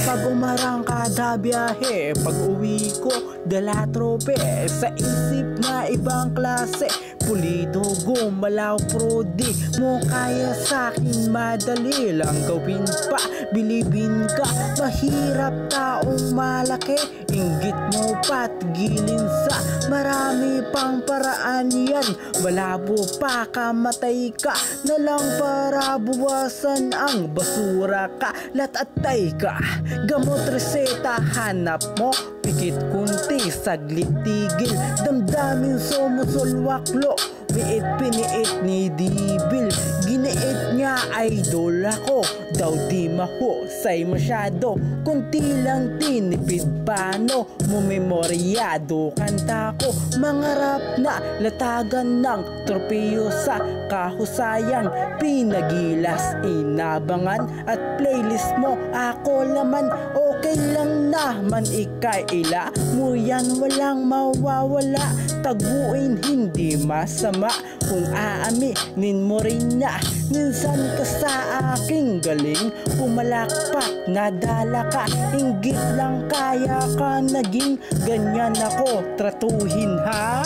Pag umarang kada biyahe, pag uwi ko dala trope. Sa isip na ibang klase, pulido, gumalaw, pro di mo kaya sa'kin, madali lang gawin pa. Bilibin ka, mahirap taong malaki, inggit mo patigilin sa marami pang paraan yan. Malabo pa, kamatay ka na lang para buwasan ang basura ka. Latatay ka, gamot reseta hanap mo, pikit kunti, saglit tigil, damdamin sumusulwaklo, biit piniit ni Dibil. Giniit niya idol ako, daw di mahusay masyado, kunti lang tinipid, paano mo memoryado. Kanta ko mga rap na latagan ng tropeyo sa kahusayan, pinagilas, inabangan at playlist mo ako laman. Okay lang naman ikaila mo yan, walang mawawala, taguin hindi masama kung aaminin mo rin na minsan ka sa aking galing pumalakpak, nadala ka, inggit lang kaya ka naging ganyan ako tratuhin, ha?